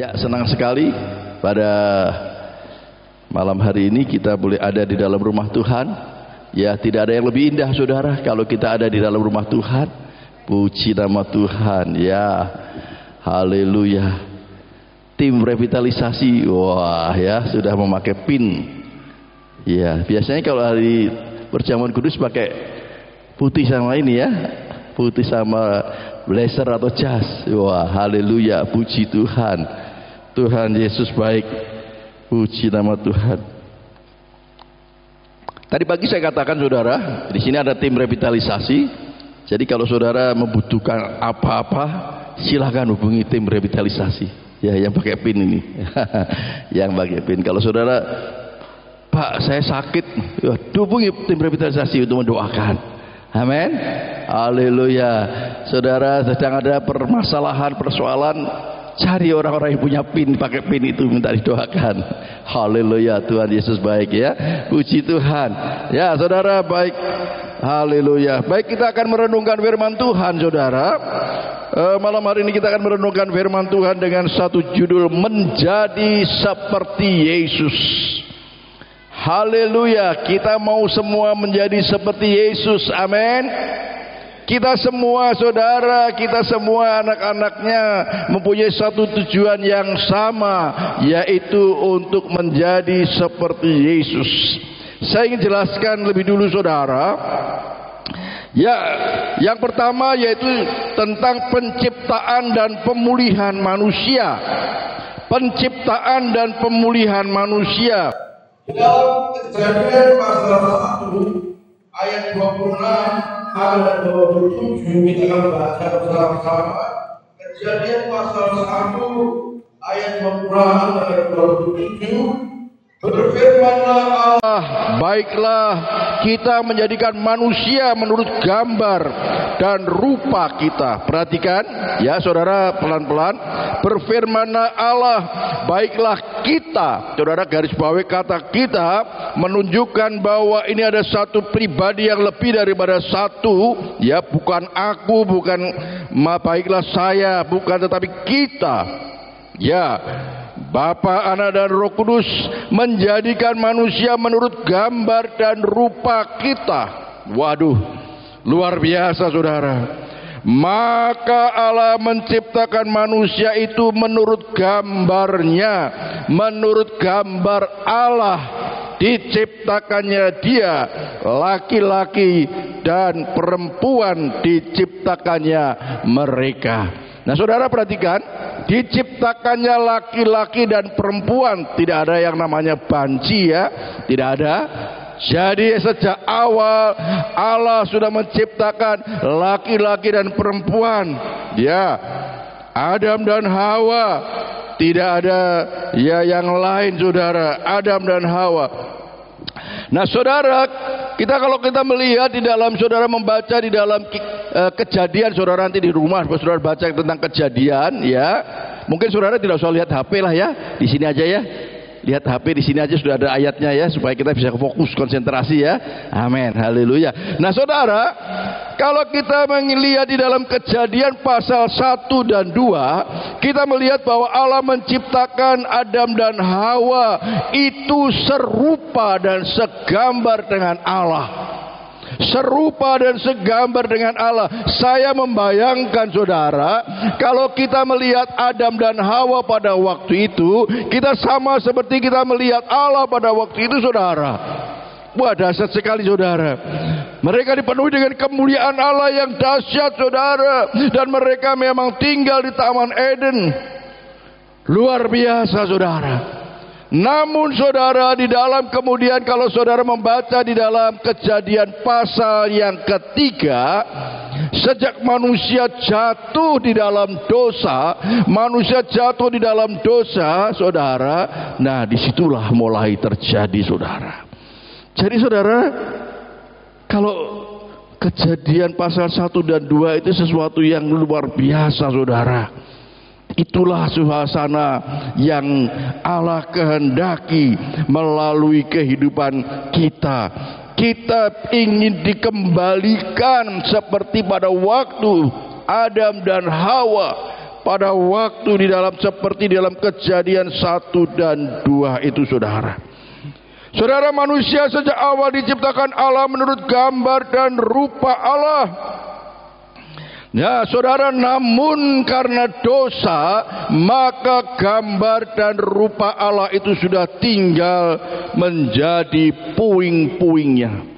Ya, senang sekali pada malam hari ini kita boleh ada di dalam rumah Tuhan. Ya, tidak ada yang lebih indah saudara kalau kita ada di dalam rumah Tuhan. Puji nama Tuhan. Ya, haleluya. Tim revitalisasi, wah ya, sudah memakai pin. Ya, biasanya kalau hari perjamuan kudus pakai putih sama ini ya, putih sama blazer atau jas. Wah, haleluya, puji Tuhan. Tuhan Yesus baik, puji nama Tuhan. Tadi pagi saya katakan saudara, di sini ada tim revitalisasi. Jadi kalau saudara membutuhkan apa-apa, silakan hubungi tim revitalisasi. Ya, yang pakai pin ini, yang pakai pin. Kalau saudara, Pak, saya sakit, ya, hubungi tim revitalisasi untuk mendoakan. Amin. Haleluya. Saudara sedang ada permasalahan, persoalan, cari orang-orang yang punya pin, pakai pin itu minta didoakan. Haleluya, Tuhan Yesus baik ya. Puji Tuhan. Ya, saudara baik. Haleluya. Baik, kita akan merenungkan firman Tuhan, saudara. Malam hari ini kita akan merenungkan firman Tuhan dengan satu judul, menjadi seperti Yesus. Haleluya. Kita mau semua menjadi seperti Yesus. Amin. Kita semua saudara, kita semua anak-anaknya mempunyai satu tujuan yang sama, yaitu untuk menjadi seperti Yesus. Saya ingin jelaskan lebih dulu saudara. Ya, yang pertama yaitu tentang penciptaan dan pemulihan manusia. Penciptaan dan pemulihan manusia. Dalam Kejadian pasal 1 ayat 26 sampai 27 kita akan baca bersama-sama. Kejadian pasal 1 ayat 26 sampai 27. Berfirmanlah Allah, baiklah kita menjadikan manusia menurut gambar dan rupa kita. Perhatikan ya saudara, pelan-pelan. Berfirmanlah Allah, baiklah kita. Saudara garis bawahi kata kita, menunjukkan bahwa ini ada satu pribadi yang lebih daripada satu. Ya, bukan aku, bukan baiklah saya, bukan, tetapi kita. Ya, Bapa, Anak dan Roh Kudus menjadikan manusia menurut gambar dan rupa kita. Waduh, luar biasa saudara. Maka Allah menciptakan manusia itu menurut gambarnya, menurut gambar Allah diciptakannya dia, laki-laki dan perempuan diciptakannya mereka. Nah saudara perhatikan, diciptakannya laki-laki dan perempuan, tidak ada yang namanya banci ya, tidak ada. Jadi sejak awal Allah sudah menciptakan laki-laki dan perempuan. Ya, Adam dan Hawa, tidak ada ya yang lain saudara, Adam dan Hawa. Nah saudara, kalau kita melihat di dalam, saudara membaca di dalam Kejadian, saudara nanti di rumah saudara baca tentang Kejadian ya. Mungkin saudara tidak usah lihat HP lah ya, di sini aja ya. Lihat HP di sini aja sudah ada ayatnya ya, supaya kita bisa fokus konsentrasi ya. Amin, haleluya. Nah saudara, kalau kita melihat di dalam Kejadian pasal 1 dan 2, kita melihat bahwa Allah menciptakan Adam dan Hawa itu serupa dan segambar dengan Allah. Serupa dan segambar dengan Allah. Saya membayangkan saudara, kalau kita melihat Adam dan Hawa pada waktu itu, kita sama seperti kita melihat Allah pada waktu itu saudara. Wah, dahsyat sekali saudara. Mereka dipenuhi dengan kemuliaan Allah yang dahsyat saudara. Dan mereka memang tinggal di Taman Eden. Luar biasa saudara. Namun saudara, di dalam kemudian kalau saudara membaca di dalam Kejadian pasal yang ketiga, sejak manusia jatuh di dalam dosa, saudara, nah disitulah mulai terjadi saudara. Jadi saudara, kalau Kejadian pasal 1 dan 2 itu sesuatu yang luar biasa saudara. Itulah suasana yang Allah kehendaki melalui kehidupan kita. Kita ingin dikembalikan seperti pada waktu Adam dan Hawa. pada waktu di dalam seperti dalam Kejadian 1 dan 2 itu saudara. Saudara, manusia sejak awal diciptakan Allah menurut gambar dan rupa Allah. Ya saudara, namun karena dosa maka gambar dan rupa Allah itu sudah tinggal menjadi puing-puingnya.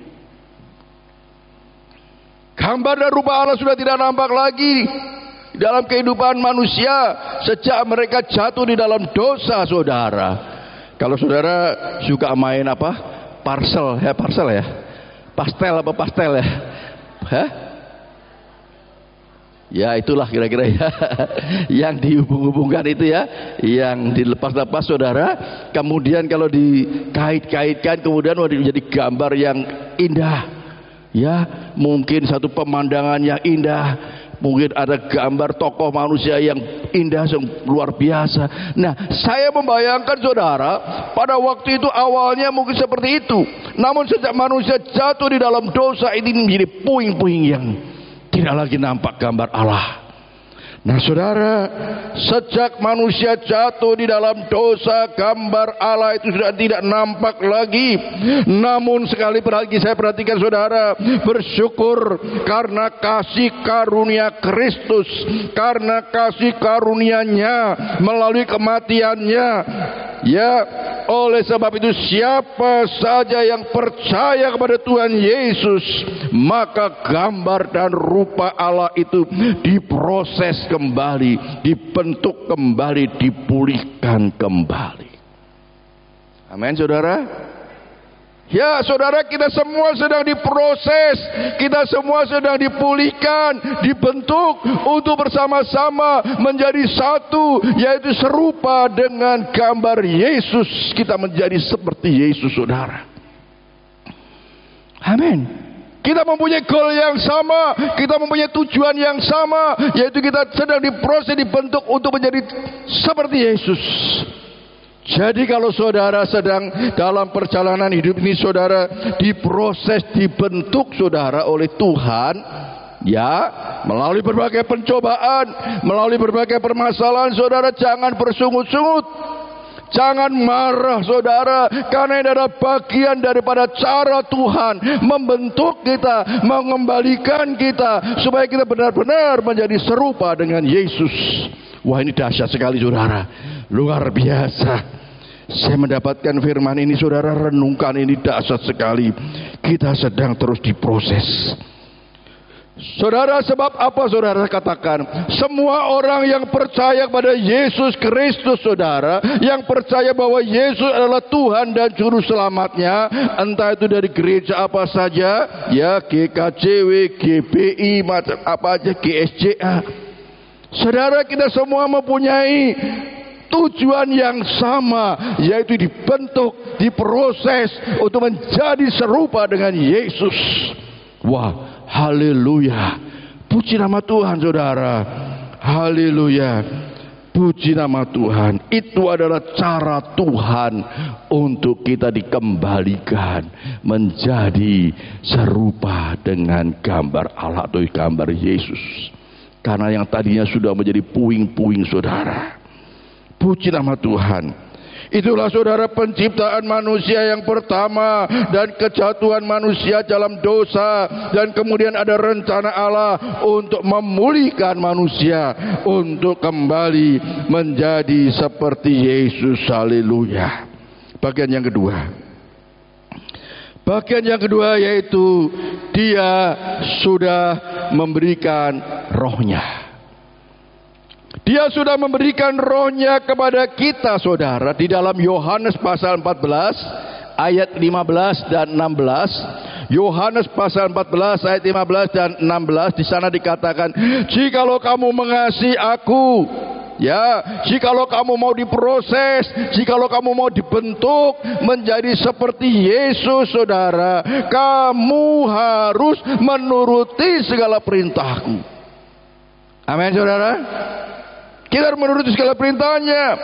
Gambar dan rupa Allah sudah tidak nampak lagi dalam kehidupan manusia sejak mereka jatuh di dalam dosa saudara. Kalau saudara suka main apa? Pastel ya? Pastel ya? Hah? Ya itulah kira-kira ya yang dihubung-hubungkan itu ya, yang dilepas-lepas saudara, kemudian kalau dikait-kaitkan kemudian menjadi gambar yang indah ya, mungkin satu pemandangan yang indah, mungkin ada gambar tokoh manusia yang indah, yang luar biasa. Nah, saya membayangkan saudara, pada waktu itu awalnya mungkin seperti itu, namun sejak manusia jatuh di dalam dosa ini menjadi puing-puing yang tidak lagi nampak gambar Allah. Nah saudara, sejak manusia jatuh di dalam dosa, gambar Allah itu sudah tidak nampak lagi. Namun sekali lagi saya perhatikan saudara, bersyukur karena kasih karunia Kristus, karena kasih karunia-Nya melalui kematian-Nya. Ya, oleh sebab itu siapa saja yang percaya kepada Tuhan Yesus, maka gambar dan rupa Allah itu diproses kembali, dibentuk kembali, dipulihkan kembali. Amin saudara. Ya saudara, kita semua sedang diproses, kita semua sedang dipulihkan, dibentuk untuk bersama-sama menjadi satu, yaitu serupa dengan gambar Yesus. Kita menjadi seperti Yesus saudara. Amin. Kita mempunyai goal yang sama, kita mempunyai tujuan yang sama, yaitu kita sedang diproses, dibentuk untuk menjadi seperti Yesus. Jadi kalau saudara sedang dalam perjalanan hidup ini, saudara diproses, dibentuk saudara oleh Tuhan, ya, melalui berbagai pencobaan, melalui berbagai permasalahan, saudara jangan bersungut-sungut, jangan marah saudara, karena ini adalah bagian daripada cara Tuhan membentuk kita, mengembalikan kita, supaya kita benar-benar menjadi serupa dengan Yesus. Wah, ini dahsyat sekali saudara, luar biasa. Saya mendapatkan firman ini saudara, renungkan, ini dahsyat sekali. Kita sedang terus diproses saudara. Sebab apa saudara katakan? Semua orang yang percaya kepada Yesus Kristus saudara, yang percaya bahwa Yesus adalah Tuhan dan Juru Selamatnya, entah itu dari gereja apa saja ya, GKJW, GBI, macam apa aja, GSJA, saudara kita semua mempunyai tujuan yang sama, yaitu dibentuk, diproses untuk menjadi serupa dengan Yesus. Wah, haleluya, puji nama Tuhan saudara, haleluya, puji nama Tuhan. Itu adalah cara Tuhan untuk kita dikembalikan menjadi serupa dengan gambar Allah atau gambar Yesus, karena yang tadinya sudah menjadi puing-puing saudara. Puji nama Tuhan. Itulah saudara penciptaan manusia yang pertama dan kejatuhan manusia dalam dosa, dan kemudian ada rencana Allah untuk memulihkan manusia untuk kembali menjadi seperti Yesus. Haleluya. Bagian yang kedua yaitu Dia sudah memberikan Roh-Nya. Dia sudah memberikan Roh-Nya kepada kita saudara. Di dalam Yohanes pasal 14 ayat 15 dan 16. Yohanes pasal 14 ayat 15 dan 16, di sana dikatakan, jikalau kamu mengasihi aku, ya, jikalau kamu mau diproses, jikalau kamu mau dibentuk menjadi seperti Yesus saudara, kamu harus menuruti segala perintahku. Amin saudara. Kita harus menuruti segala perintahnya.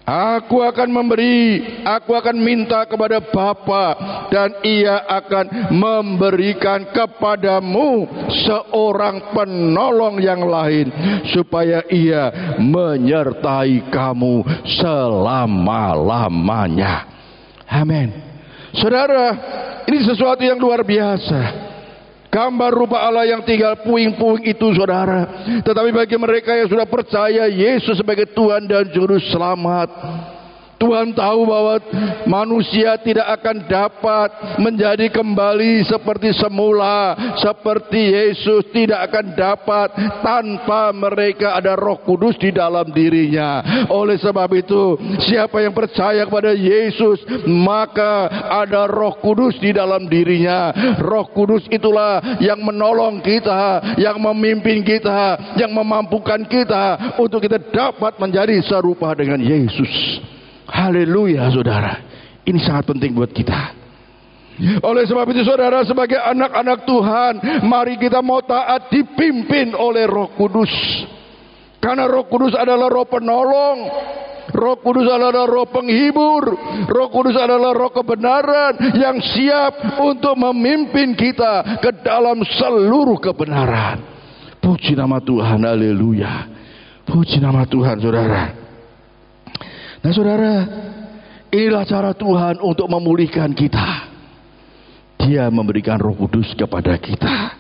Aku akan memberi, aku akan minta kepada Bapa, dan Ia akan memberikan kepadamu seorang penolong yang lain, supaya Ia menyertai kamu selama-lamanya. Amin. Saudara, ini sesuatu yang luar biasa. Gambar rupa Allah yang tinggal puing-puing itu, saudara. Tetapi bagi mereka yang sudah percaya Yesus sebagai Tuhan dan Juru Selamat, Tuhan tahu bahwa manusia tidak akan dapat menjadi kembali seperti semula, seperti Yesus tidak akan dapat tanpa mereka ada Roh Kudus di dalam dirinya. Oleh sebab itu, siapa yang percaya kepada Yesus, maka ada Roh Kudus di dalam dirinya. Roh Kudus itulah yang menolong kita, yang memimpin kita, yang memampukan kita untuk kita dapat menjadi serupa dengan Yesus. Haleluya, saudara. Ini sangat penting buat kita. Oleh sebab itu, saudara, sebagai anak-anak Tuhan, mari kita mau taat dipimpin oleh Roh Kudus. Karena Roh Kudus adalah Roh penolong, Roh Kudus adalah Roh penghibur, Roh Kudus adalah Roh kebenaran yang siap untuk memimpin kita ke dalam seluruh kebenaran. Puji nama Tuhan, haleluya. Puji nama Tuhan, saudara. Nah, saudara, inilah cara Tuhan untuk memulihkan kita. Dia memberikan Roh Kudus kepada kita.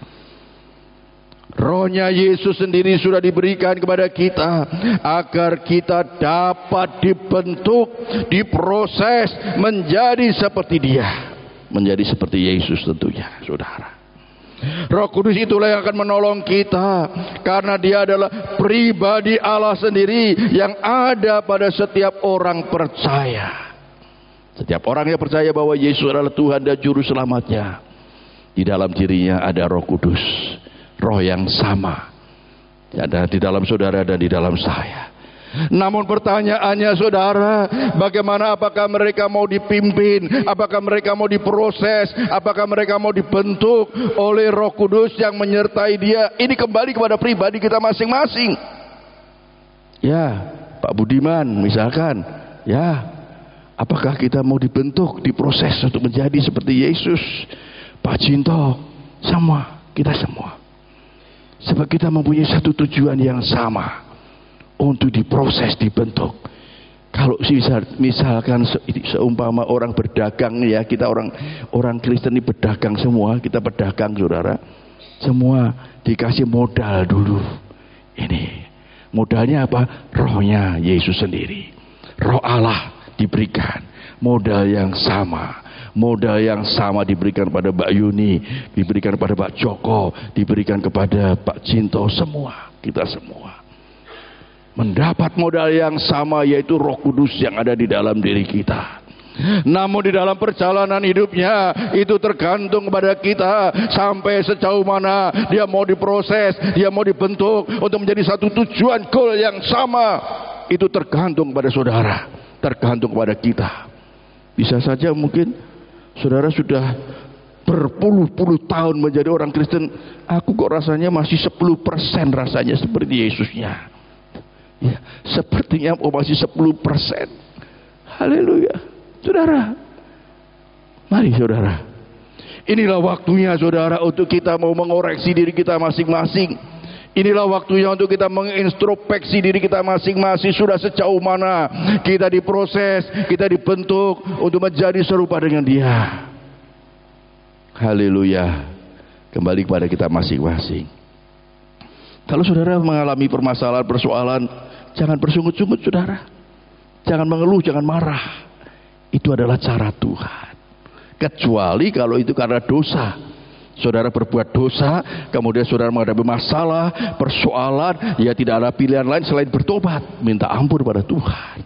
Rohnya Yesus sendiri sudah diberikan kepada kita agar kita dapat dibentuk, diproses menjadi seperti Dia, menjadi seperti Yesus tentunya, saudara. Roh Kudus itulah yang akan menolong kita, karena Dia adalah pribadi Allah sendiri yang ada pada setiap orang percaya. Setiap orang yang percaya bahwa Yesus adalah Tuhan dan Juru Selamatnya, di dalam dirinya ada Roh Kudus, Roh yang sama, ada di dalam saudara dan di dalam saya. Namun pertanyaannya, saudara, bagaimana? Apakah mereka mau dipimpin? Apakah mereka mau diproses? Apakah mereka mau dibentuk oleh Roh Kudus yang menyertai dia? Ini kembali kepada pribadi kita masing-masing. Ya, Pak Budiman misalkan, ya, apakah kita mau dibentuk, diproses untuk menjadi seperti Yesus? Pak Cinto, semua, kita semua. Sebab kita mempunyai satu tujuan yang sama, untuk diproses, dibentuk. Kalau misalkan seumpama orang berdagang, ya, kita orang Kristen ini berdagang semua, kita berdagang, saudara, semua dikasih modal dulu. Ini modalnya apa? Rohnya Yesus sendiri, Roh Allah diberikan modal yang sama. Modal yang sama diberikan pada Mbak Yuni, diberikan pada Pak Joko, diberikan kepada Pak Cinto, semua, kita semua mendapat modal yang sama, yaitu Roh Kudus yang ada di dalam diri kita. Namun di dalam perjalanan hidupnya itu tergantung kepada kita sampai sejauh mana dia mau diproses, dia mau dibentuk untuk menjadi satu tujuan, goal yang sama. Itu tergantung pada saudara, tergantung kepada kita. Bisa saja mungkin saudara sudah berpuluh-puluh tahun menjadi orang Kristen, aku kok rasanya masih 10% rasanya seperti Yesusnya. Ya, sepertinya masih 10%. Haleluya. Saudara, mari saudara, inilah waktunya saudara untuk kita mau mengoreksi diri kita masing-masing. Inilah waktunya untuk kita mengintrospeksi diri kita masing-masing. Sudah sejauh mana kita diproses, kita dibentuk untuk menjadi serupa dengan Dia. Haleluya. Kembali kepada kita masing-masing. Kalau saudara mengalami permasalahan, persoalan, jangan bersungut-sungut, saudara. Jangan mengeluh, jangan marah. Itu adalah cara Tuhan. Kecuali kalau itu karena dosa. Saudara berbuat dosa, kemudian saudara menghadapi masalah, persoalan, ya tidak ada pilihan lain selain bertobat, minta ampun pada Tuhan,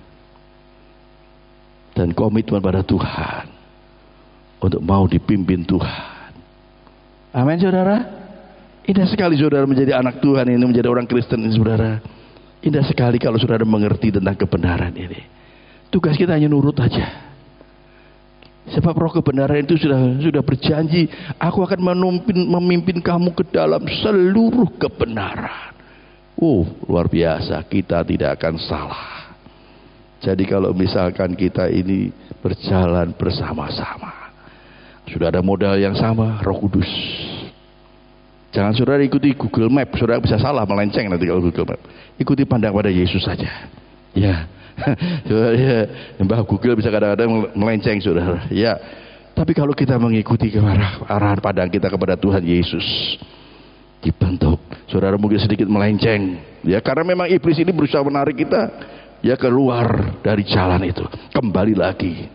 dan komitmen pada Tuhan untuk mau dipimpin Tuhan. Amin, saudara. Indah sekali saudara menjadi anak Tuhan ini, menjadi orang Kristen ini, saudara. Indah sekali kalau saudara mengerti tentang kebenaran ini. Tugas kita hanya nurut aja. Sebab Roh kebenaran itu sudah berjanji, aku akan memimpin kamu ke dalam seluruh kebenaran. Luar biasa, kita tidak akan salah. Jadi kalau misalkan kita ini berjalan bersama-sama, sudah ada modal yang sama, Roh Kudus. Jangan saudara ikuti Google Map, saudara bisa salah, melenceng nanti kalau Google Map. Ikuti pandang pada Yesus saja. Ya, ya, Mbah Google bisa kadang-kadang melenceng saudara. Ya, tapi kalau kita mengikuti ke arahan pandang kita kepada Tuhan Yesus, dibentuk, saudara mungkin sedikit melenceng. Ya, karena memang iblis ini berusaha menarik kita ya keluar dari jalan itu. Kembali lagi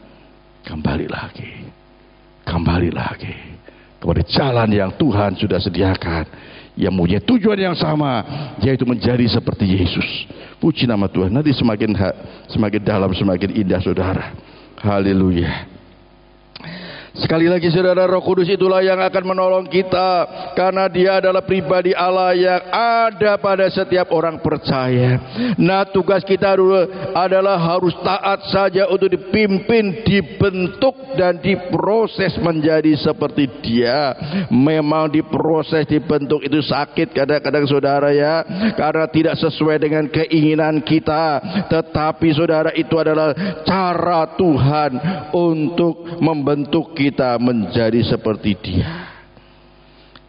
kepada jalan yang Tuhan sudah sediakan, yang mempunyai tujuan yang sama, yaitu menjadi seperti Yesus. Puji nama Tuhan. Nanti semakin dalam, semakin indah saudara. Haleluya. Sekali lagi saudara, Roh Kudus itulah yang akan menolong kita, karena dia adalah pribadi Allah yang ada pada setiap orang percaya. Nah, tugas kita adalah harus taat saja untuk dipimpin, dibentuk dan diproses menjadi seperti dia. Memang diproses, dibentuk itu sakit kadang-kadang saudara ya, karena tidak sesuai dengan keinginan kita. Tetapi saudara, itu adalah cara Tuhan untuk membentuk kita menjadi seperti dia.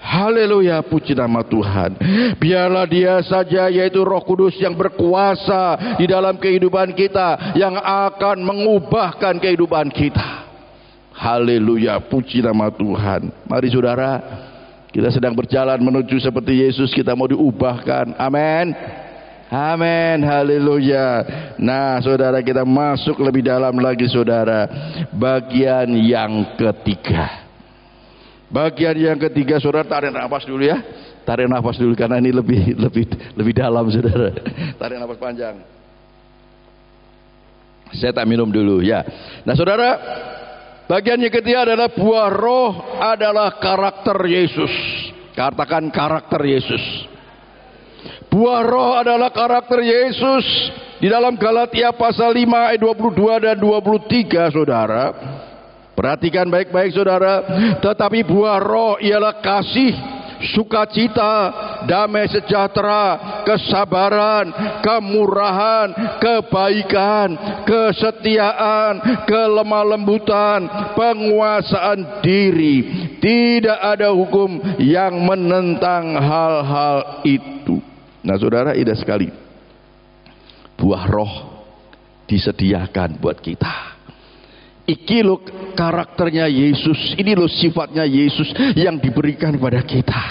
Haleluya, puji nama Tuhan. Biarlah dia saja, yaitu Roh Kudus yang berkuasa di dalam kehidupan kita, yang akan mengubahkan kehidupan kita. Haleluya, puji nama Tuhan. Mari saudara, kita sedang berjalan menuju seperti Yesus, kita mau diubahkan. Amin. Amin, haleluya. Nah saudara, kita masuk lebih dalam lagi saudara. Bagian yang ketiga. Bagian yang ketiga saudara, tarik nafas dulu ya. Tarik nafas dulu karena ini lebih dalam saudara. Tarik nafas panjang. Saya tak minum dulu ya. Nah saudara, bagian yang ketiga adalah buah roh adalah karakter Yesus. Katakan karakter Yesus. Buah roh adalah karakter Yesus. Di dalam Galatia pasal 5 ayat 22 dan 23 saudara. Perhatikan baik-baik saudara. Tetapi buah roh ialah kasih, sukacita, damai sejahtera, kesabaran, kemurahan, kebaikan, kesetiaan, kelemah lembutan, penguasaan diri. Tidak ada hukum yang menentang hal-hal itu. Nah saudara, indah sekali. Buah roh disediakan buat kita. Iki loh karakternya Yesus, ini loh sifatnya Yesus yang diberikan kepada kita.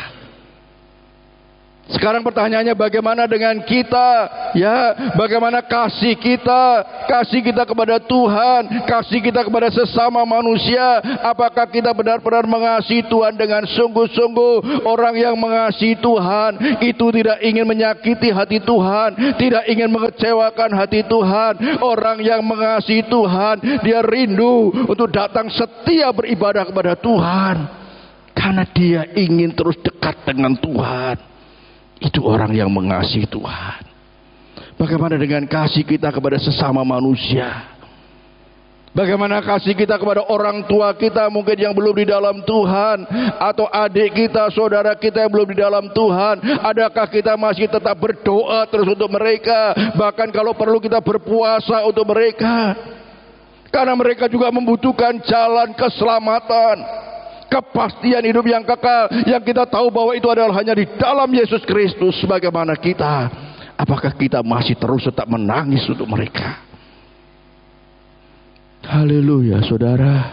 Sekarang pertanyaannya, bagaimana dengan kita? Ya, bagaimana kasih kita kepada Tuhan, kasih kita kepada sesama manusia? Apakah kita benar-benar mengasihi Tuhan dengan sungguh-sungguh? Orang yang mengasihi Tuhan itu tidak ingin menyakiti hati Tuhan, tidak ingin mengecewakan hati Tuhan. Orang yang mengasihi Tuhan, dia rindu untuk datang setia beribadah kepada Tuhan, karena dia ingin terus dekat dengan Tuhan. Itu orang yang mengasihi Tuhan. Bagaimana dengan kasih kita kepada sesama manusia? Bagaimana kasih kita kepada orang tua kita mungkin yang belum di dalam Tuhan, atau adik kita, saudara kita yang belum di dalam Tuhan? Adakah kita masih tetap berdoa terus untuk mereka? Bahkan kalau perlu kita berpuasa untuk mereka, karena mereka juga membutuhkan jalan keselamatan, kepastian hidup yang kekal, yang kita tahu bahwa itu adalah hanya di dalam Yesus Kristus. Bagaimana kita? Apakah kita masih terus tetap menangis untuk mereka? Haleluya saudara.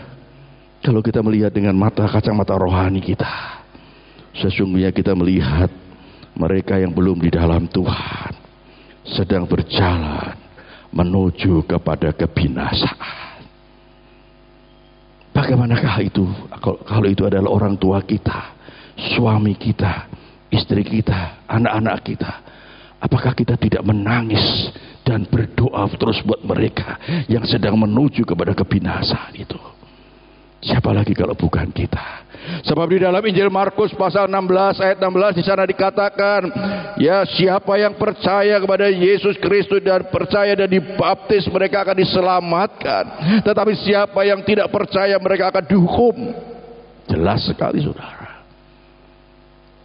Kalau kita melihat dengan kacamata rohani kita, sesungguhnya kita melihat mereka yang belum di dalam Tuhan sedang berjalan menuju kepada kebinasaan. Bagaimanakah itu kalau itu adalah orang tua kita, suami kita, istri kita, anak-anak kita? Apakah kita tidak menangis dan berdoa terus buat mereka yang sedang menuju kepada kebinasaan itu? Siapa lagi kalau bukan kita? Sebab di dalam Injil Markus pasal 16 ayat 16 di sana dikatakan, ya, siapa yang percaya kepada Yesus Kristus dan percaya dan dibaptis, mereka akan diselamatkan. Tetapi siapa yang tidak percaya, mereka akan dihukum. Jelas sekali saudara.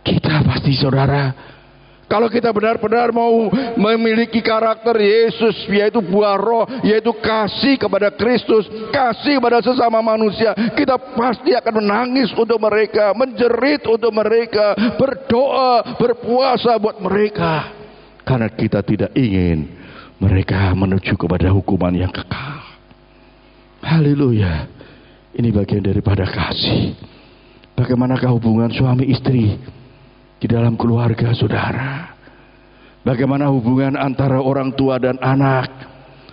Kita pasti saudara, Kalau kita benar-benar mau memiliki karakter Yesus, yaitu buah roh, yaitu kasih kepada Kristus, kasih kepada sesama manusia, kita pasti akan menangis untuk mereka, menjerit untuk mereka, berdoa, berpuasa buat mereka. Karena kita tidak ingin mereka menuju kepada hukuman yang kekal. Haleluya. Ini bagian daripada kasih. Bagaimanakah hubungan suami istri di dalam keluarga saudara? Bagaimana hubungan antara orang tua dan anak?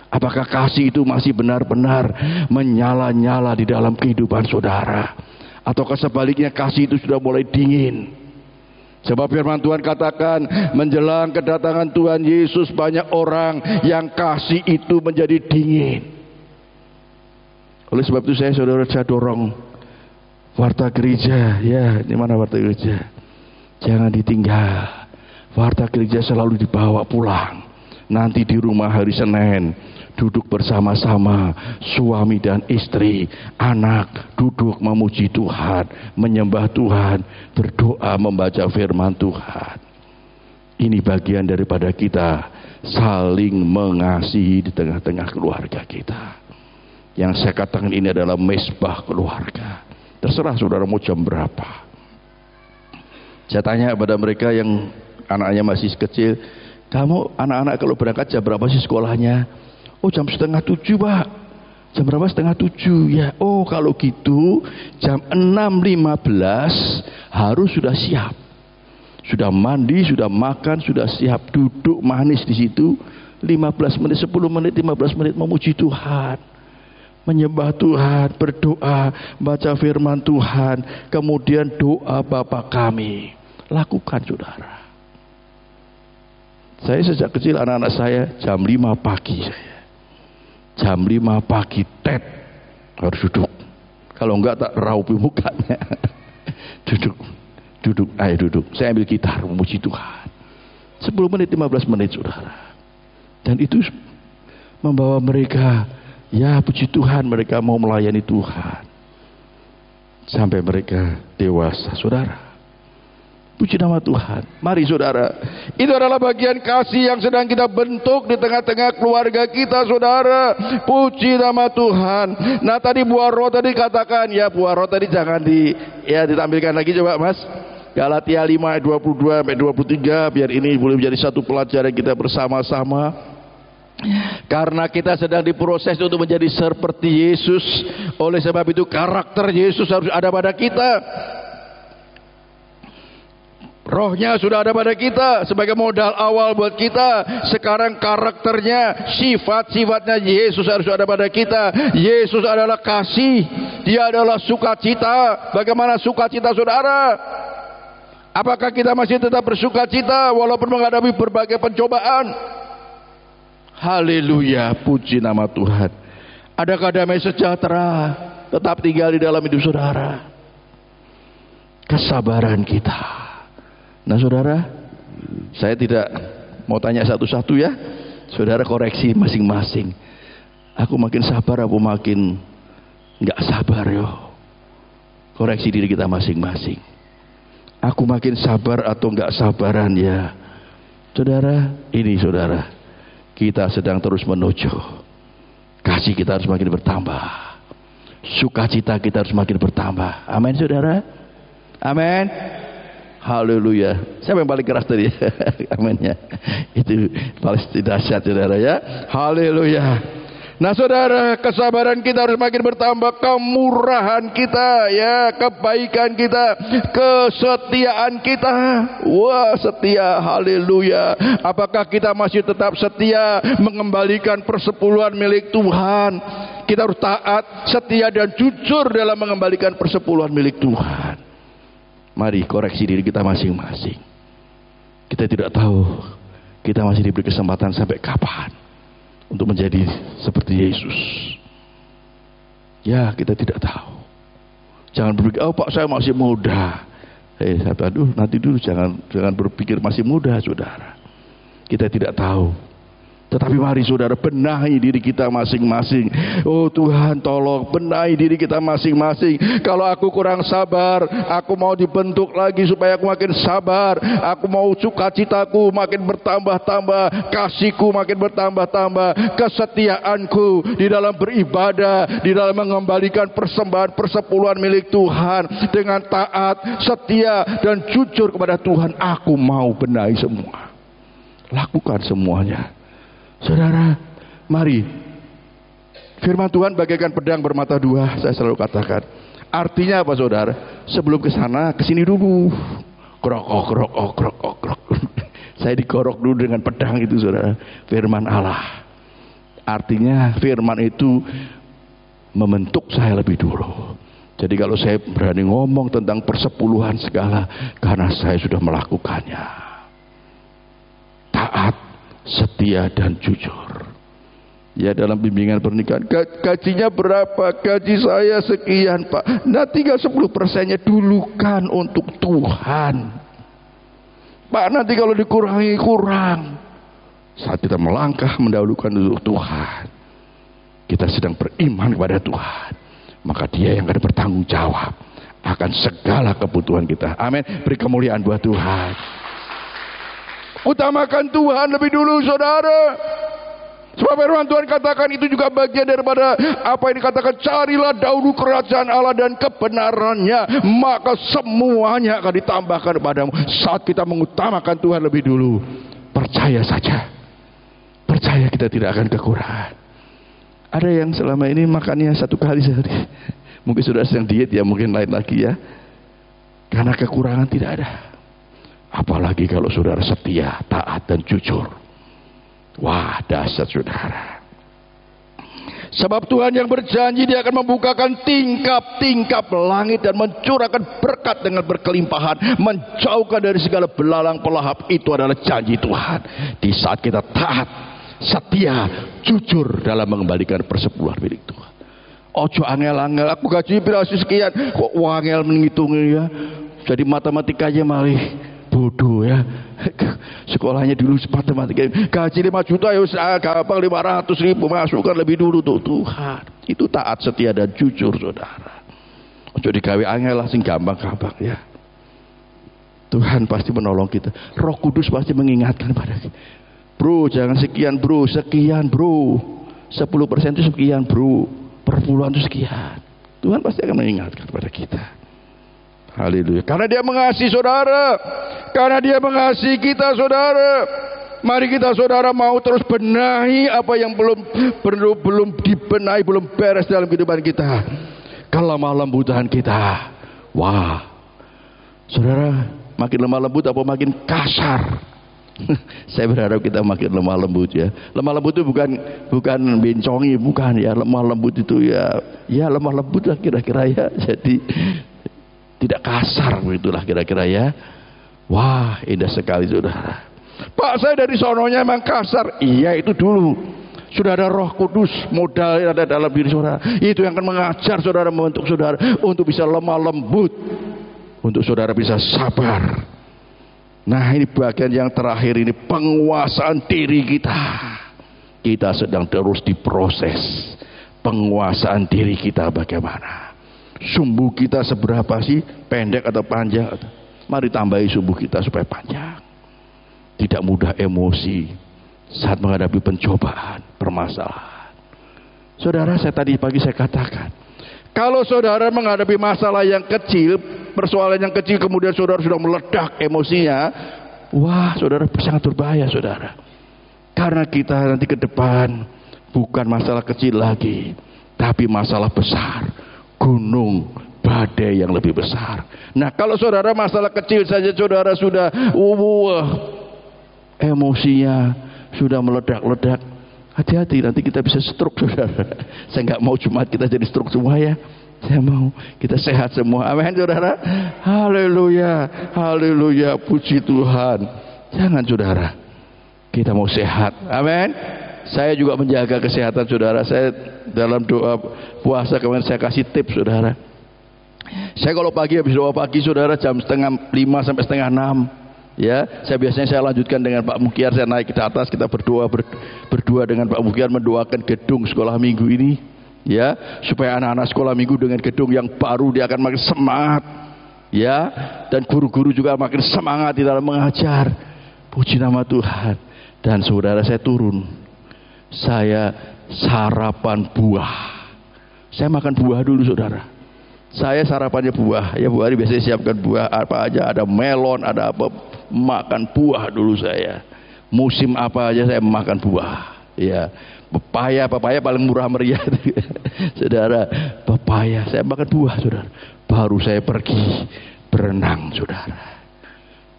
Apakah kasih itu masih benar-benar menyala-nyala di dalam kehidupan saudara? Ataukah sebaliknya kasih itu sudah mulai dingin? Sebab firman Tuhan katakan, menjelang kedatangan Tuhan Yesus banyak orang yang kasih itu menjadi dingin. Oleh sebab itu saya dorong warta gereja, ya, di mana warta gereja? Jangan ditinggal. Warta gereja selalu dibawa pulang. Nanti di rumah hari Senin duduk bersama-sama, suami dan istri, anak duduk memuji Tuhan, menyembah Tuhan, berdoa, membaca firman Tuhan. Ini bagian daripada kita saling mengasihi di tengah-tengah keluarga kita. Yang saya katakan ini adalah mesbah keluarga. Terserah saudara mau jam berapa. Saya tanya kepada mereka yang anaknya masih kecil, kamu anak-anak kalau berangkat jam berapa sih sekolahnya? Oh, jam 6:30 Pak. Jam berapa? 6:30 ya. Oh, kalau gitu jam 6:15 harus sudah siap. Sudah mandi, sudah makan, sudah siap, duduk manis di situ 15 menit, 10 menit, 15 menit memuji Tuhan, menyembah Tuhan, berdoa, baca firman Tuhan, kemudian doa Bapa kami. Lakukan saudara. Saya sejak kecil anak-anak saya jam 5 pagi saya. Jam 5 pagi tet harus duduk. Kalau enggak tak raupi mukanya. Duduk, ayo duduk. Saya ambil gitar memuji Tuhan. 10 menit, 15 menit saudara. Dan itu membawa mereka, ya puji Tuhan, mereka mau melayani Tuhan. Sampai mereka dewasa saudara. Puji nama Tuhan. Mari saudara, itu adalah bagian kasih yang sedang kita bentuk di tengah-tengah keluarga kita saudara. Puji nama Tuhan. Nah tadi buah roh tadi katakan, ya buah roh tadi jangan ditampilkan lagi coba Mas. Galatia 5 ayat 22 sampai 23, biar ini boleh menjadi satu pelajaran kita bersama-sama. Karena kita sedang diproses untuk menjadi seperti Yesus. Oleh sebab itu karakter Yesus harus ada pada kita. Rohnya sudah ada pada kita sebagai modal awal buat kita. Sekarang karakternya, sifat-sifatnya Yesus harus ada pada kita. Yesus adalah kasih, Dia adalah sukacita. Bagaimana sukacita saudara? Apakah kita masih tetap bersukacita walaupun menghadapi berbagai pencobaan? Haleluya, puji nama Tuhan. Adakah damai sejahtera tetap tinggal di dalam hidup saudara? Kesabaran kita. Nah saudara, saya tidak mau tanya satu-satu ya. Saudara koreksi masing-masing. Aku makin sabar apa makin nggak sabar yo? Koreksi diri kita masing-masing. Aku makin sabar atau nggak sabaran ya? Saudara, ini saudara, kita sedang terus menuju. Kasih kita harus makin bertambah. Sukacita kita harus makin bertambah. Amin saudara. Amin. Haleluya. Siapa yang paling keras tadi? Aminnya. Itu paling dahsyat saudara ya. Haleluya. Nah saudara, kesabaran kita harus makin bertambah, kemurahan kita ya, kebaikan kita, kesetiaan kita. Wah, setia. Haleluya. Apakah kita masih tetap setia mengembalikan persepuluhan milik Tuhan? Kita harus taat, setia dan jujur dalam mengembalikan persepuluhan milik Tuhan. Mari koreksi diri kita masing-masing. Kita tidak tahu kita masih diberi kesempatan sampai kapan untuk menjadi seperti Yesus. Ya, kita tidak tahu. Jangan berpikir, oh Pak saya masih muda. Nanti dulu jangan berpikir masih muda saudara. Kita tidak tahu Tetapi mari saudara benahi diri kita masing-masing. Oh Tuhan, tolong benahi diri kita masing-masing. Kalau aku kurang sabar, aku mau dibentuk lagi supaya aku makin sabar. Aku mau sukacitaku makin bertambah-tambah, kasihku makin bertambah-tambah, kesetiaanku di dalam beribadah, di dalam mengembalikan persembahan persepuluhan milik Tuhan dengan taat, setia dan jujur kepada Tuhan. Aku mau benahi semua. Lakukan semuanya. Saudara, mari. Firman Tuhan bagaikan pedang bermata dua, saya selalu katakan. Artinya apa saudara? Sebelum ke sana, ke sini dulu. Krok. Saya digorok dulu dengan pedang itu saudara. Firman Allah. Artinya firman itu membentuk saya lebih dulu. Jadi kalau saya berani ngomong tentang persepuluhan segala, karena saya sudah melakukannya. Taat, setia dan jujur. Ya, dalam bimbingan pernikahan, gajinya berapa? Gaji saya sekian Pak. Nah tinggal 10%-nya dulukan untuk Tuhan. Pak, nanti kalau dikurangi kurang. Saat kita melangkah mendahulukan untuk Tuhan, kita sedang beriman kepada Tuhan, maka Dia yang akan bertanggung jawab akan segala kebutuhan kita. Amin. Beri kemuliaan buat Tuhan. Utamakan Tuhan lebih dulu saudara. Sebab firman Tuhan katakan itu juga bagian daripada apa yang dikatakan, carilah dahulu kerajaan Allah dan kebenarannya, maka semuanya akan ditambahkan kepadamu. Saat kita mengutamakan Tuhan lebih dulu, percaya saja, percaya kita tidak akan kekurangan. Ada yang selama ini makannya 1 kali sehari, mungkin sudah sedang diet ya, mungkin lain lagi ya, karena kekurangan tidak ada. Apalagi kalau saudara setia, taat dan jujur. Wah, dahsyat saudara. Sebab Tuhan yang berjanji Dia akan membukakan tingkap-tingkap langit dan mencurahkan berkat dengan berkelimpahan, menjauhkan dari segala belalang pelahap. Itu adalah janji Tuhan. Di saat kita taat, setia, jujur dalam mengembalikan persepuluhan milik Tuhan. Ojo angel-angel, aku gaji berhasil sekian, kok wangel menghitungnya ya. Jadi matematikanya malah bodoh ya. Sekolahnya dulu matematika, gaji 5 juta ya gampang, 500.000 masukkan lebih dulu untuk Tuhan. Itu taat, setia dan jujur saudara. Ojo digawe angel lah sing gampang-gampang ya. Tuhan pasti menolong kita. Roh Kudus pasti mengingatkan pada kita. Bro, jangan sekian bro, sekian bro. 10% itu sekian bro. Perpuluhan itu sekian. Tuhan pasti akan mengingatkan kepada kita. Haleluya. Karena Dia mengasihi saudara. Karena Dia mengasihi kita saudara. Mari kita saudara mau terus benahi apa yang belum dibenahi, belum beres dalam kehidupan kita. Kelemah lembutan kita. Wah. Saudara, makin lemah lembut apa makin kasar? Saya berharap kita makin lemah lembut ya. Lemah lembut itu bukan bencongi, bukan ya. Lemah lembut itu ya lemah lembut lah kira-kira ya. Jadi tidak kasar begitulah kira-kira ya. Wah, indah sekali saudara. Pak, saya dari sononya emang kasar. Iya, itu dulu. Sudah ada Roh Kudus, modal yang ada dalam diri saudara. Itu yang akan mengajar saudara, membentuk saudara untuk bisa lemah lembut, untuk saudara bisa sabar. Nah, ini bagian yang terakhir ini, penguasaan diri kita. Kita sedang terus diproses. Penguasaan diri kita bagaimana? Sumbu kita seberapa sih? Pendek atau panjang? Mari tambahi sumbu kita supaya panjang. Tidak mudah emosi saat menghadapi pencobaan, permasalahan. Saudara, saya tadi pagi saya katakan, kalau saudara menghadapi masalah yang kecil, persoalan yang kecil, kemudian saudara sudah meledak emosinya, wah, saudara sangat berbahaya saudara. Karena kita nanti ke depan bukan masalah kecil lagi, tapi masalah besar. Gunung, badai yang lebih besar. Nah, kalau saudara masalah kecil saja saudara sudah emosinya sudah meledak-ledak, hati-hati nanti kita bisa stroke saudara. Saya nggak mau Jumat kita jadi stroke semua ya. Saya mau kita sehat semua. Amin saudara. Haleluya, haleluya, puji Tuhan. Jangan saudara, kita mau sehat. Amin. Saya juga menjaga kesehatan saudara. Saya dalam doa puasa kemarin saya kasih tips saudara. Saya kalau pagi habis doa pagi saudara jam 5:30 sampai 5:30 Ya, saya lanjutkan dengan Pak Mukyar, saya naik ke atas, kita berdua dengan Pak Mukyar mendoakan gedung sekolah minggu ini, ya, supaya anak-anak sekolah minggu dengan gedung yang baru dia akan makin semangat, ya, dan guru-guru juga makin semangat di dalam mengajar. Puji nama Tuhan. Dan saudara, saya turun, saya sarapan buah. Saya makan buah dulu, saudara. Saya sarapannya buah. Ya, Bu Ari biasanya siapkan buah apa aja, ada melon, ada apa, makan buah dulu saya. Musim apa aja saya makan buah. Ya, pepaya paling murah meriah. Saudara, pepaya saya makan buah, saudara. Baru saya pergi berenang, saudara.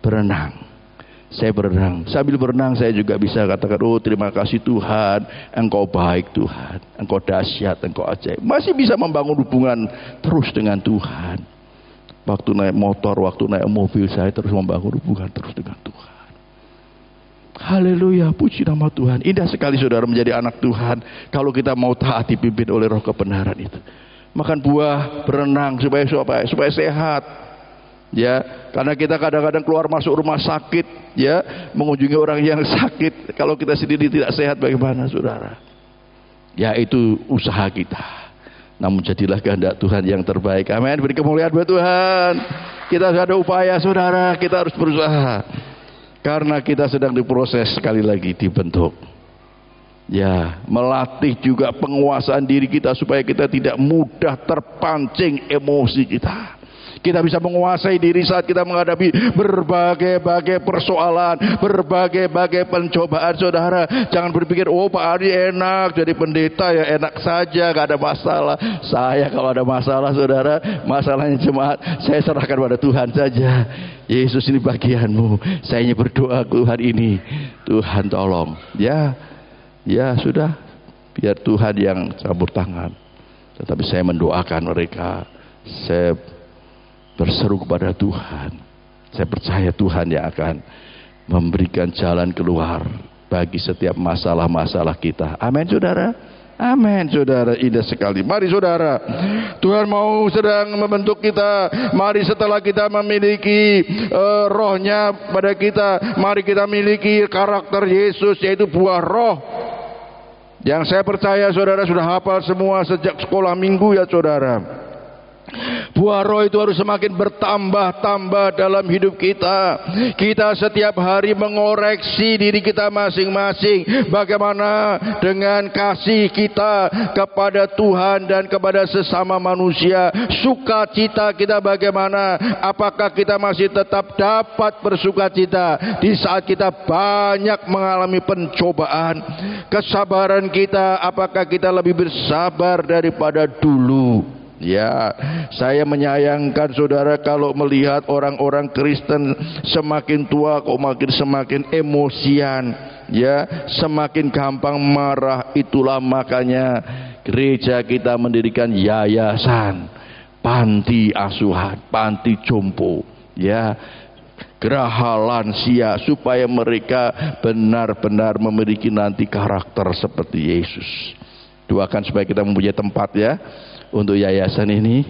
Berenang. Saya berenang, sambil berenang saya juga bisa katakan, oh terima kasih Tuhan, Engkau baik Tuhan, Engkau dahsyat, Engkau ajaib. Masih bisa membangun hubungan terus dengan Tuhan. Waktu naik motor, waktu naik mobil, saya terus membangun hubungan terus dengan Tuhan. Haleluya, puji nama Tuhan. Indah sekali saudara menjadi anak Tuhan, kalau kita mau taat dipimpin oleh roh kebenaran itu. Makan buah, berenang supaya sehat. Ya, karena kita kadang-kadang keluar masuk rumah sakit, ya, mengunjungi orang yang sakit. Kalau kita sendiri tidak sehat bagaimana, saudara? Ya, itu usaha kita. Namun jadilah kehendak Tuhan yang terbaik. Amin. Beri kemuliaan buat Tuhan. Kita ada upaya, saudara. Kita harus berusaha. Karena kita sedang diproses, sekali lagi dibentuk. Ya, melatih juga penguasaan diri kita supaya kita tidak mudah terpancing emosi kita. Kita bisa menguasai diri saat kita menghadapi berbagai persoalan, berbagai pencobaan, saudara. Jangan berpikir, oh Pak Ari enak jadi pendeta, ya enak saja, gak ada masalah. Saya kalau ada masalah, saudara, masalahnya jemaat, saya serahkan pada Tuhan saja. Yesus, ini bagianmu. Saya hanya berdoa Tuhan ini, Tuhan tolong. Ya sudah, biar Tuhan yang campur tangan. Tetapi saya mendoakan mereka. Saya berseru kepada Tuhan. Saya percaya Tuhan yang akan memberikan jalan keluar bagi setiap masalah-masalah kita. Amin, saudara. Amin, saudara. Indah sekali. Mari saudara, Tuhan mau sedang membentuk kita. Mari setelah kita memiliki rohnya pada kita, mari kita miliki karakter Yesus, yaitu buah roh. Yang saya percaya saudara sudah hafal semua sejak sekolah minggu, ya saudara. Buah roh itu harus semakin bertambah-tambah dalam hidup kita. Kita setiap hari mengoreksi diri kita masing-masing. Bagaimana dengan kasih kita kepada Tuhan dan kepada sesama manusia. Sukacita kita bagaimana? Apakah kita masih tetap dapat bersukacita di saat kita banyak mengalami pencobaan? Kesabaran kita, apakah kita lebih bersabar daripada dulu? Ya, saya menyayangkan saudara kalau melihat orang-orang Kristen semakin tua kok semakin emosian, ya, semakin gampang marah. Itulah makanya gereja kita mendirikan yayasan, panti asuhan, panti jompo, ya, geraha lansia, supaya mereka benar-benar memiliki nanti karakter seperti Yesus. Doakan supaya kita mempunyai tempat, ya, untuk yayasan ini.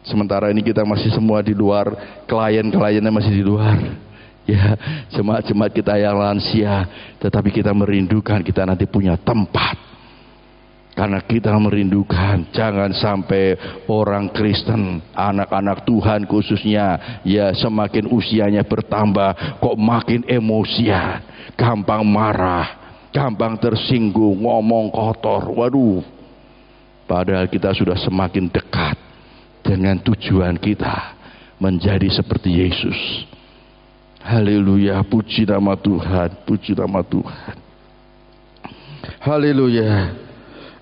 Sementara ini kita masih semua di luar, klien-kliennya masih di luar, ya, jemaat-jemaat kita yang lansia. Tetapi kita merindukan kita nanti punya tempat, karena kita merindukan jangan sampai orang Kristen, anak-anak Tuhan khususnya, ya, semakin usianya bertambah kok makin emosian, gampang marah, gampang tersinggung, ngomong kotor. Waduh, padahal kita sudah semakin dekat dengan tujuan kita menjadi seperti Yesus. Haleluya, puji nama Tuhan, puji nama Tuhan. Haleluya.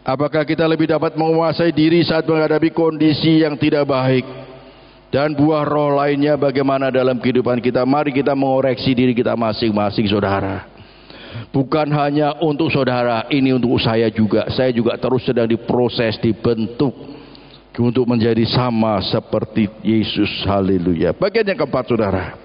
Apakah kita lebih dapat menguasai diri saat menghadapi kondisi yang tidak baik? Dan buah roh lainnya bagaimana dalam kehidupan kita? Mari kita mengoreksi diri kita masing-masing, saudara. Bukan hanya untuk saudara, ini untuk saya juga. Saya juga terus sedang diproses, dibentuk untuk menjadi sama seperti Yesus. Haleluya. Bagian yang keempat, saudara.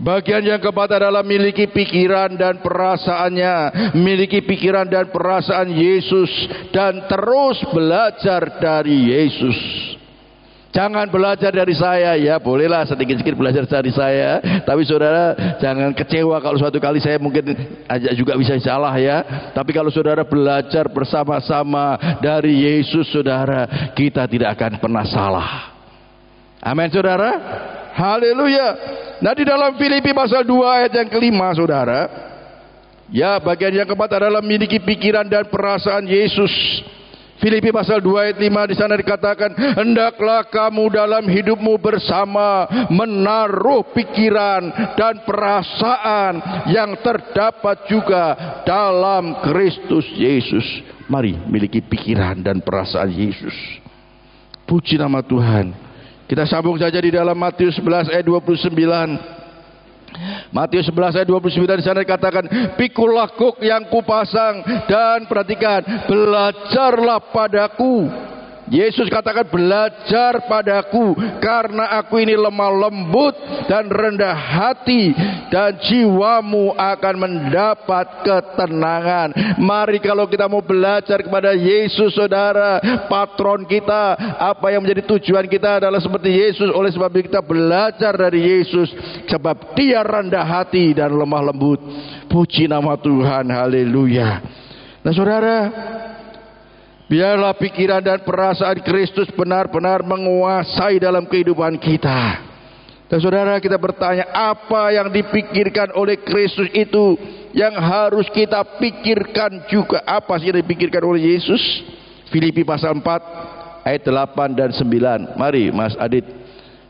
Bagian yang keempat adalah miliki pikiran dan perasaannya, miliki pikiran dan perasaan Yesus, dan terus belajar dari Yesus. Jangan belajar dari saya, ya bolehlah sedikit-sedikit belajar dari saya, tapi saudara jangan kecewa kalau suatu kali saya mungkin aja juga bisa salah ya. Tapi kalau saudara belajar bersama-sama dari Yesus, saudara, kita tidak akan pernah salah. Amin saudara. Haleluya. Nah di dalam Filipi pasal 2 ayat yang kelima saudara, ya bagian yang keempat adalah memiliki pikiran dan perasaan Yesus. Filipi pasal 2 ayat 5 di sana dikatakan, hendaklah kamu dalam hidupmu bersama menaruh pikiran dan perasaan yang terdapat juga dalam Kristus Yesus. Mari miliki pikiran dan perasaan Yesus. Puji nama Tuhan. Kita sambung saja di dalam Matius 11 ayat 29. Matius 11 ayat 29 di sana dikatakan, pikulah kuk yang kupasang dan perhatikan, belajarlah padaku. Yesus katakan belajar padaku karena aku ini lemah lembut dan rendah hati dan jiwamu akan mendapat ketenangan. Mari kalau kita mau belajar kepada Yesus saudara, patron kita, apa yang menjadi tujuan kita adalah seperti Yesus. Oleh sebab itu kita belajar dari Yesus sebab dia rendah hati dan lemah lembut. Puji nama Tuhan, haleluya. Nah saudara, biarlah pikiran dan perasaan Kristus benar-benar menguasai dalam kehidupan kita. Dan saudara, kita bertanya, apa yang dipikirkan oleh Kristus itu yang harus kita pikirkan juga? Apa sih yang dipikirkan oleh Yesus? Filipi pasal 4 ayat 8 dan 9. Mari Mas Adit.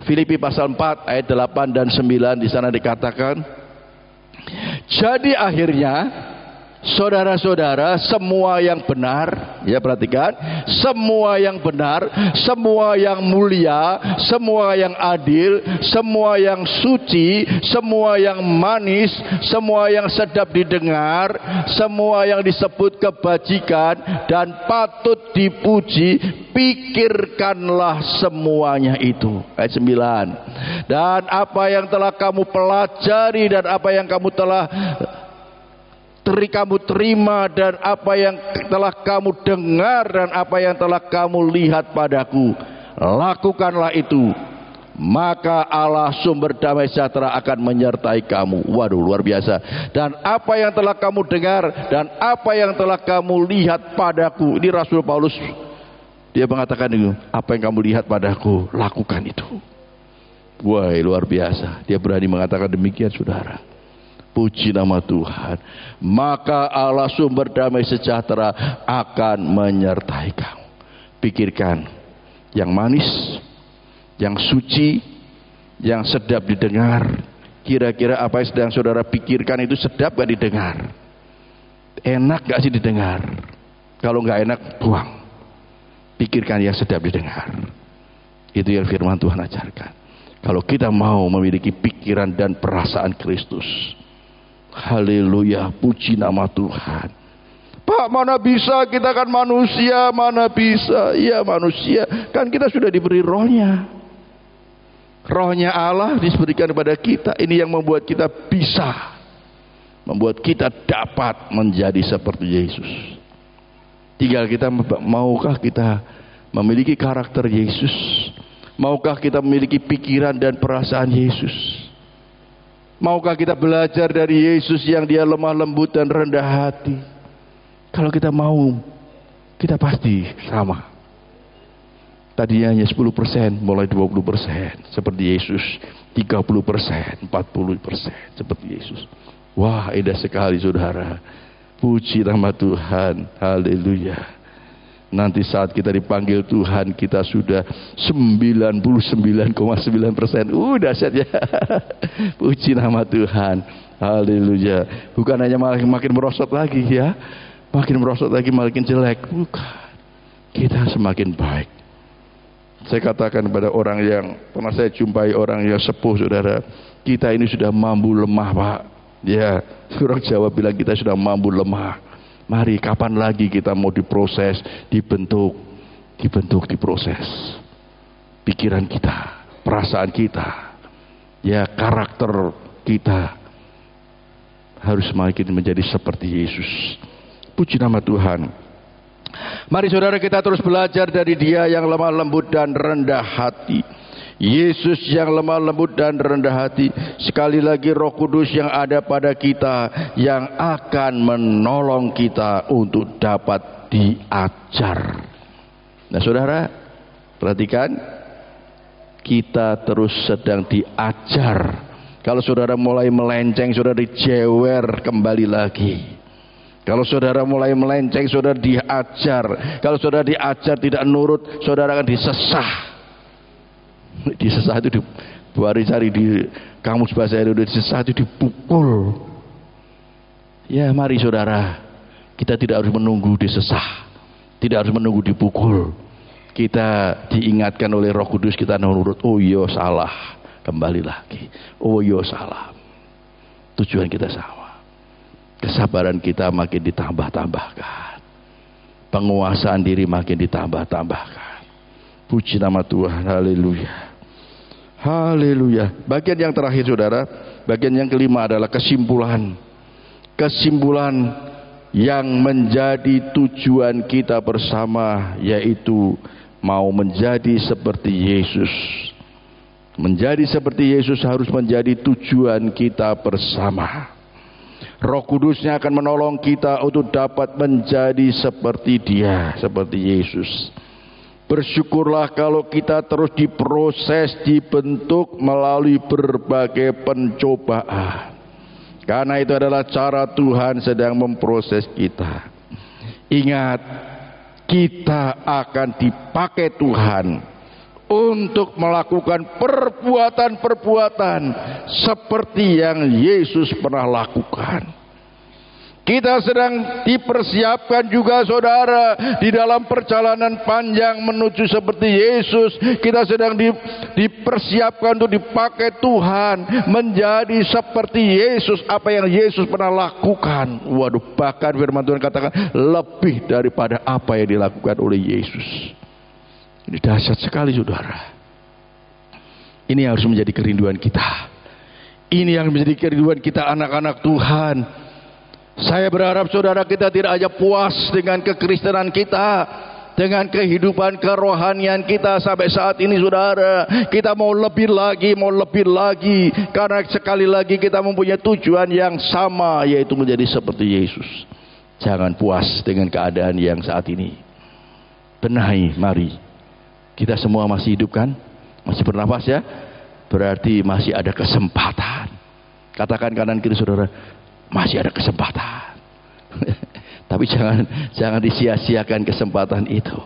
Filipi pasal 4 ayat 8 dan 9 di sana dikatakan, jadi akhirnya saudara-saudara, semua yang benar, ya perhatikan, semua yang benar, semua yang mulia, semua yang adil, semua yang suci, semua yang manis, semua yang sedap didengar, semua yang disebut kebajikan dan patut dipuji, pikirkanlah semuanya itu. Ayat 9. Dan apa yang telah kamu pelajari dan apa yang kamu telah kamu terima dan apa yang telah kamu dengar dan apa yang telah kamu lihat padaku, lakukanlah itu, maka Allah sumber damai sejahtera akan menyertai kamu. Waduh, luar biasa. Dan apa yang telah kamu dengar dan apa yang telah kamu lihat padaku, ini Rasul Paulus, dia mengatakan itu, apa yang kamu lihat padaku, lakukan itu. Wah, luar biasa. Dia berani mengatakan demikian saudara. Puji nama Tuhan. Maka Allah sumber damai sejahtera akan menyertai kamu. Pikirkan yang manis, yang suci, yang sedap didengar. Kira-kira apa yang sedang saudara pikirkan itu sedap gak didengar? Enak gak sih didengar? Kalau gak enak, buang. Pikirkan yang sedap didengar. Itu yang firman Tuhan ajarkan. Kalau kita mau memiliki pikiran dan perasaan Kristus, haleluya, puji nama Tuhan. Pak, mana bisa, kita kan manusia, mana bisa? Iya manusia, kan kita sudah diberi rohnya. Rohnya Allah diberikan kepada kita. Ini yang membuat kita bisa, membuat kita dapat menjadi seperti Yesus. Tinggal kita, maukah kita memiliki karakter Yesus? Maukah kita memiliki pikiran dan perasaan Yesus? Maukah kita belajar dari Yesus yang dia lemah lembut dan rendah hati? Kalau kita mau, kita pasti sama. Tadinya hanya 10%, mulai 20%. Seperti Yesus. 30%, 40% seperti Yesus. Wah, indah sekali saudara. Puji nama Tuhan. Haleluya. Nanti saat kita dipanggil Tuhan, kita sudah 99,9%. Dahsyat ya. Puji nama Tuhan. Haleluya. Bukan hanya makin merosot lagi ya. Makin merosot lagi, makin jelek. Bukan. Kita semakin baik. Saya katakan kepada orang yang pernah saya jumpai, orang yang sepuh saudara, kita ini sudah mampu lemah Pak. Ya, orang Jawa bilang kita sudah mampu lemah. Mari, kapan lagi kita mau diproses, dibentuk, diproses. Pikiran kita, perasaan kita, ya karakter kita harus semakin menjadi seperti Yesus. Puji nama Tuhan. Mari saudara kita terus belajar dari Dia yang lemah lembut dan rendah hati. Yesus yang lemah lembut dan rendah hati. Sekali lagi Roh Kudus yang ada pada kita, yang akan menolong kita untuk dapat diajar. Nah saudara, perhatikan, kita terus sedang diajar. Kalau saudara mulai melenceng, saudara dijewer kembali lagi. Kalau saudara mulai melenceng, saudara diajar. Kalau saudara diajar tidak nurut, saudara akan disesah. Disesah itu cari di kamus bahasa Indonesia, disesah itu dipukul. Ya mari saudara, kita tidak harus menunggu disesah, tidak harus menunggu dipukul. Kita diingatkan oleh Roh Kudus, kita nurut. Oh iya salah, kembali lagi. Oh iya salah. Tujuan kita sama. Kesabaran kita makin ditambah-tambahkan. Penguasaan diri makin ditambah-tambahkan. Puji nama Tuhan. Haleluya. Haleluya. Bagian yang terakhir saudara, bagian yang kelima adalah kesimpulan. Kesimpulan yang menjadi tujuan kita bersama, yaitu mau menjadi seperti Yesus. Menjadi seperti Yesus harus menjadi tujuan kita bersama. Roh Kudusnya akan menolong kita untuk dapat menjadi seperti Dia, seperti Yesus. Bersyukurlah kalau kita terus diproses, dibentuk melalui berbagai pencobaan. Karena itu adalah cara Tuhan sedang memproses kita. Ingat, kita akan dipakai Tuhan untuk melakukan perbuatan-perbuatan seperti yang Yesus pernah lakukan. Kita sedang dipersiapkan juga saudara di dalam perjalanan panjang menuju seperti Yesus. Kita sedang dipersiapkan untuk dipakai Tuhan menjadi seperti Yesus. Apa yang Yesus pernah lakukan, waduh, bahkan firman Tuhan katakan lebih daripada apa yang dilakukan oleh Yesus. Ini dahsyat sekali saudara. Ini harus menjadi kerinduan kita. Ini yang menjadi kerinduan kita anak-anak Tuhan. Saya berharap saudara kita tidak hanya puas dengan kekristenan kita, dengan kehidupan kerohanian kita sampai saat ini saudara. Kita mau lebih lagi, mau lebih lagi. Karena sekali lagi kita mempunyai tujuan yang sama, yaitu menjadi seperti Yesus. Jangan puas dengan keadaan yang saat ini. Benahi, mari. Kita semua masih hidup kan? Masih bernapas ya? Berarti masih ada kesempatan. Katakan kanan kiri saudara, masih ada kesempatan. Tapi jangan disia-siakan kesempatan itu.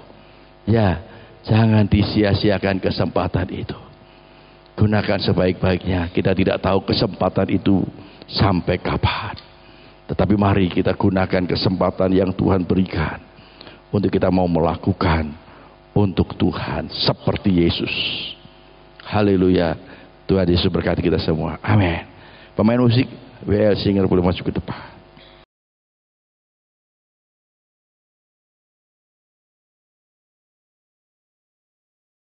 Ya, jangan disia-siakan kesempatan itu. Gunakan sebaik-baiknya. Kita tidak tahu kesempatan itu sampai kapan. Tetapi mari kita gunakan kesempatan yang Tuhan berikan untuk kita mau melakukan untuk Tuhan seperti Yesus. Haleluya. Tuhan Yesus berkati kita semua. Amin. Pemain musik WL Singer boleh masuk ke depan.